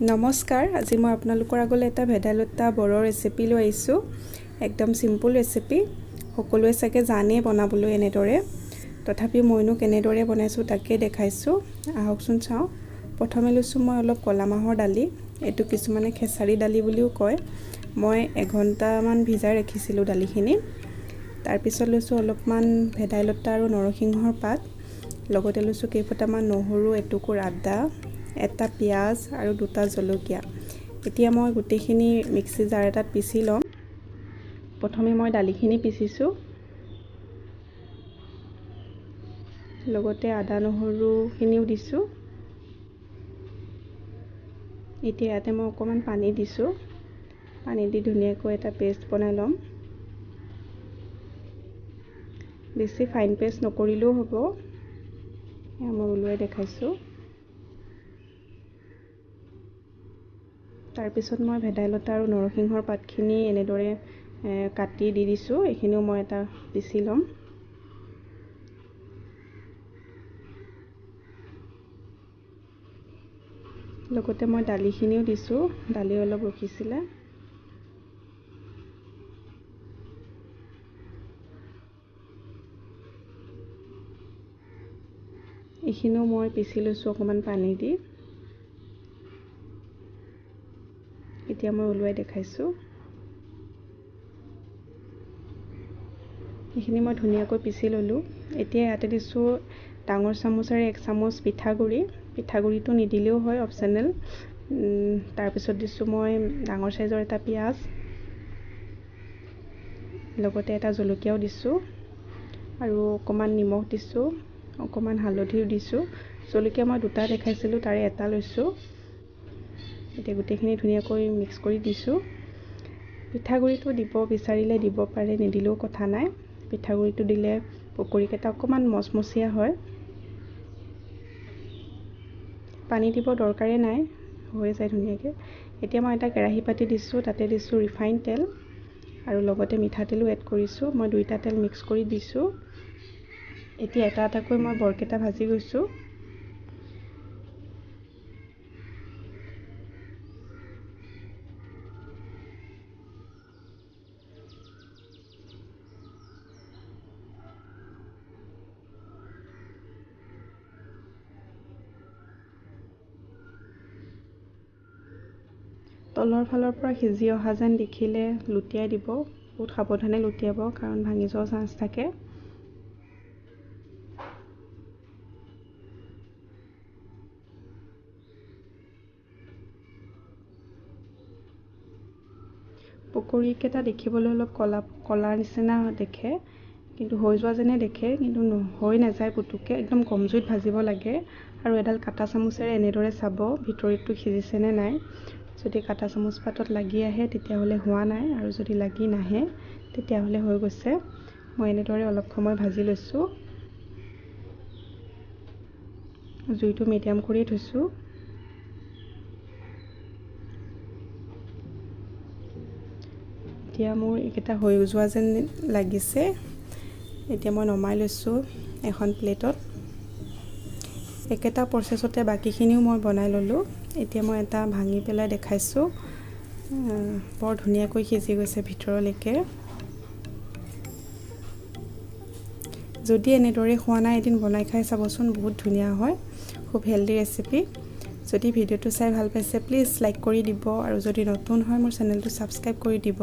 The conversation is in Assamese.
নমস্কাৰ, আজি মই আপোনালোকৰ আগলৈ এটা ভেদাইলতা বড়ৰ ৰেচিপি লৈ আহিছোঁ। একদম সিম্পল ৰেচিপি, সকলোৱে চাগে জানেই বনাবলৈ এনেদৰে। তথাপিও মইনো কেনেদৰে বনাইছোঁ তাকে দেখাইছোঁ। আহকচোন চাওঁ। প্ৰথমে লৈছোঁ মই অলপ ক'লা মাহৰ দালি, এইটো কিছুমানে খেসাৰী দালি বুলিও কয়। মই এঘণ্টামান ভিজাই ৰাখিছিলোঁ দালিখিনি। তাৰপিছত লৈছোঁ অলপমান ভেদাইলতা আৰু নৰসিংহৰ পাত, লগতে লৈছোঁ কেইফোটামান নহৰু, এটুকুৰ আদা, এটা পিঁয়াজ আৰু দুটা জলকীয়া। এতিয়া মই গোটেইখিনি মিক্সি জাৰ এটাত পিচি ল'ম। প্ৰথমে মই দালিখিনি পিচিছোঁ, লগতে আদা নহৰুখিনিও দিছোঁ। এতিয়া ইয়াতে মই অকণমান পানী দিছোঁ। পানী দি ধুনীয়াকৈ এটা পেষ্ট বনাই ল'ম। বেছি ফাইন পেষ্ট নকৰিলেও হ'ব, মই ওলোৱাই দেখাইছোঁ। তাৰপিছত মই ভেদাইলতা আৰু নৰসিংহৰ পাতখিনি এনেদৰে কাটি দি দিছোঁ। এইখিনিও মই এটা পিচি ল'ম। লগতে মই দালিখিনিও দিছোঁ, দালি অলপ ৰখিছিলে। এইখিনিও মই পিচি লৈছোঁ অকণমান পানী দি। এতিয়া মই ওলোৱাই দেখাইছোঁ। এইখিনি মই ধুনীয়াকৈ পিচি ল'লোঁ। এতিয়া ইয়াতে দিছোঁ ডাঙৰ চামুচেৰে 1 চামুচ পিঠাগুড়ি। পিঠাগুড়িটো নিদিলেও হয়, অপশ্যনেল। তাৰপিছত দিছোঁ মই ডাঙৰ চাইজৰ এটা পিঁয়াজ, লগতে এটা জলকীয়াও দিছোঁ আৰু অকণমান নিমখ দিছোঁ, অকণমান হালধিও দিছোঁ। জলকীয়া মই দুটা দেখাইছিলোঁ, তাৰে এটা লৈছোঁ। এতিয়া গোটেইখিনি ধুনীয়াকৈ মিক্স কৰি দিছোঁ। পিঠাগুড়িটো দিব বিচাৰিলে দিব পাৰে, নিদিলেও কথা নাই। পিঠাগুড়িটো দিলে পকৰীকেইটা অকণমান মচমচীয়া হয়। পানী দিব দৰকাৰেই নাই, হৈ যায় ধুনীয়াকৈ। এতিয়া মই এটা কেৰাহী পাতি দিছোঁ, তাতে দিছোঁ ৰিফাইন তেল আৰু লগতে মিঠাতেলো এড কৰিছোঁ। মই দুইটা তেল মিক্স কৰি দিছোঁ। এতিয়া এটা এটাকৈ মই বৰকেইটা ভাজি গৈছোঁ। তলৰ ফালৰ পৰা সিজি অহা যেন দেখিলে লুটিয়াই দিব। বহুত সাৱধানে লুটিয়াব, কাৰণ ভাঙি যোৱাৰ চান্স থাকে। পকৰীকেইটা দেখিবলৈ অলপ কলাৰ নিচিনা দেখে, কিন্তু হৈ যোৱা যেনে দেখে, কিন্তু হৈ নাযায় পুতুককৈ। একদম কম জুইত ভাজিব লাগে আৰু এডাল কাটা চামুচেৰে এনেদৰে চাব ভিতৰটো সিজিছে নে নাই। যদি কাটা চামুচ পাতত লাগি আহে তেতিয়াহ'লে হোৱা নাই, আৰু যদি লাগি নাহে তেতিয়াহ'লে হৈ গৈছে। মই এনেদৰে অলপ সময় ভাজি লৈছোঁ। জুইটো মিডিয়াম কৰি থৈছোঁ। এতিয়া মোৰ এইকেইটা হৈ যোৱা যেন লাগিছে। এতিয়া মই নমাই লৈছোঁ এখন প্লেটত। একেটা প্ৰচেছতে বাকীখিনিও মই বনাই ল'লোঁ। এতিয়া মই এটা ভাঙি পেলাই দেখাইছোঁ। বৰ ধুনীয়াকৈ সিজি গৈছে ভিতৰলৈকে। যদি এনেদৰে খোৱা নাই, এদিন বনাই খাই চাবচোন, বহুত ধুনীয়া হয়। খুব হেল্ডি ৰেচিপি। যদি ভিডিঅ'টো চাই ভাল পাইছে প্লিজ লাইক কৰি দিব, আৰু যদি নতুন হয় মোৰ চেনেলটো ছাবস্ক্ৰাইব কৰি দিব।